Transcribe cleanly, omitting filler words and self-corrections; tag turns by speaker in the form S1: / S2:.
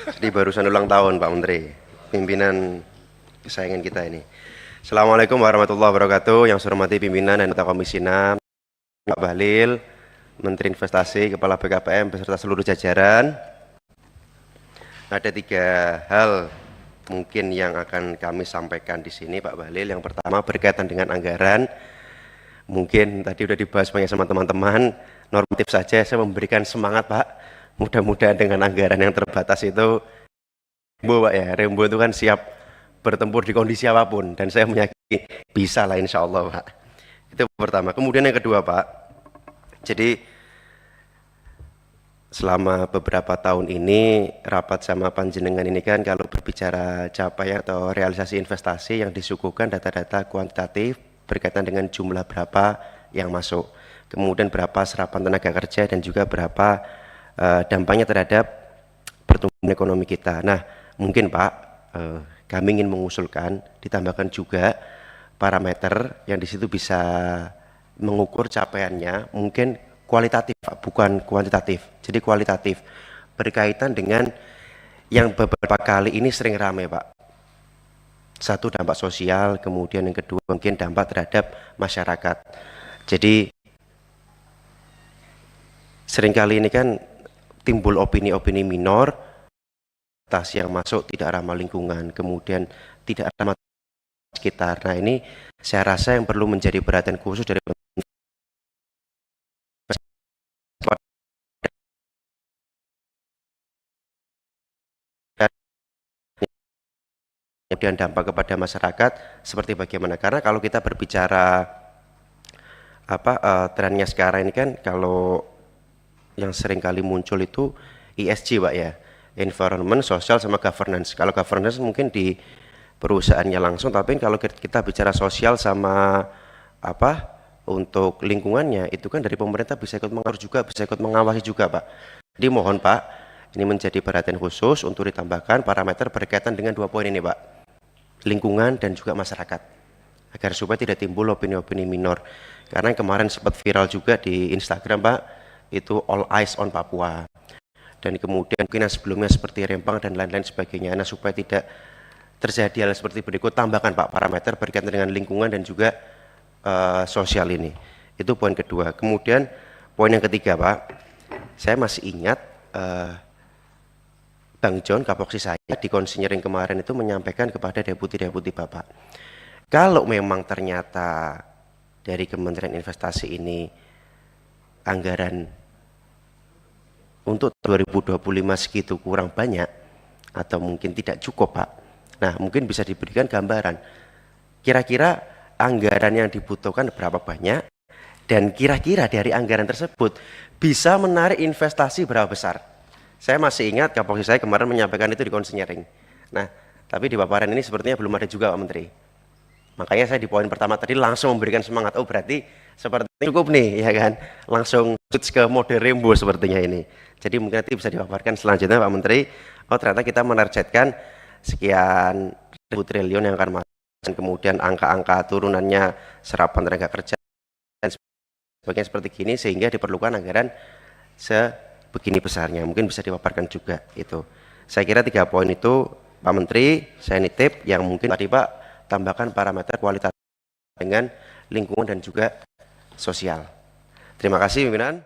S1: Jadi barusan ulang tahun Pak Menteri, pimpinan kesayangan kita ini. Assalamualaikum warahmatullahi wabarakatuh. Yang saya hormati pimpinan dan Ketua Komisi 6, Pak Bahlil, Menteri Investasi, Kepala BKPM, beserta seluruh jajaran. Ada 3 hal mungkin yang akan kami sampaikan di sini, Pak Bahlil. Yang pertama berkaitan dengan anggaran. Mungkin tadi sudah dibahas banyak sama teman-teman. Normatif saja, saya memberikan semangat, Pak. Mudah-mudahan dengan anggaran yang terbatas itu, Rembo, Pak ya, Rembo itu kan siap bertempur di kondisi apapun, dan saya meyakini bisa lah insya Allah, Pak. Itu pertama. Kemudian yang kedua, Pak, jadi selama beberapa tahun ini rapat sama panjenengan ini kan kalau berbicara capaian atau realisasi investasi yang disuguhkan data-data kuantitatif berkaitan dengan jumlah berapa yang masuk, kemudian berapa serapan tenaga kerja, dan juga berapa dampaknya terhadap pertumbuhan ekonomi kita. Nah, mungkin Pak, kami ingin mengusulkan ditambahkan juga parameter yang di situ bisa mengukur capaiannya, mungkin kualitatif Pak, bukan kuantitatif. Jadi kualitatif berkaitan dengan yang beberapa kali ini sering ramai Pak. Satu, dampak sosial, kemudian yang kedua mungkin dampak terhadap masyarakat. Jadi seringkali ini kan timbul opini-opini minor, tas yang masuk tidak ramah lingkungan, kemudian tidak ramah sekitar. Nah, ini saya rasa yang perlu menjadi perhatian khusus dari kemudian dampak kepada masyarakat seperti bagaimana. Karena kalau kita berbicara trennya sekarang ini kan, kalau yang sering kali muncul itu ESG Pak ya, environment, social, sama governance. Kalau governance mungkin di perusahaannya langsung, tapi kalau kita bicara sosial sama untuk lingkungannya, itu kan dari pemerintah bisa ikut mengatur juga, bisa ikut mengawasi juga Pak. Jadi mohon Pak, ini menjadi perhatian khusus untuk ditambahkan parameter berkaitan dengan 2 poin ini Pak, lingkungan dan juga masyarakat, agar supaya tidak timbul opini-opini minor. Karena yang kemarin sempat viral juga di Instagram Pak, itu all eyes on Papua, dan kemudian mungkin sebelumnya seperti Rempang dan lain-lain sebagainya. Nah, supaya tidak terjadi hal seperti berikut, tambahkan Pak parameter berkaitan dengan lingkungan dan juga sosial ini. Itu poin kedua. Kemudian poin yang ketiga Pak, saya masih ingat Bang John Kapoksi saya di konsinyering kemarin itu menyampaikan kepada deputi-deputi Bapak, kalau memang ternyata dari Kementerian Investasi ini anggaran untuk 2025 segitu kurang banyak atau mungkin tidak cukup Pak. Nah, mungkin bisa diberikan gambaran kira-kira anggaran yang dibutuhkan berapa banyak, dan kira-kira dari anggaran tersebut bisa menarik investasi berapa besar. Saya masih ingat Kapolri saya kemarin menyampaikan itu di konsinyering. Nah, tapi di paparan ini sepertinya belum ada juga Pak Menteri. Makanya saya di poin pertama tadi langsung memberikan semangat, oh berarti seperti cukup nih ya kan, langsung switch ke mode Rembo sepertinya ini. Jadi mungkin nanti bisa dipaparkan selanjutnya Pak Menteri, oh ternyata kita menargetkan sekian ribu triliun yang akan masuk, dan kemudian angka-angka turunannya serapan tenaga kerja dan sebagainya seperti gini, sehingga diperlukan anggaran sebegini besarnya. Mungkin bisa dipaparkan juga itu. Saya kira 3 poin itu Pak Menteri, saya nitip. Yang mungkin tadi Pak tambahkan parameter kualitas dengan lingkungan dan juga sosial. Terima kasih pimpinan.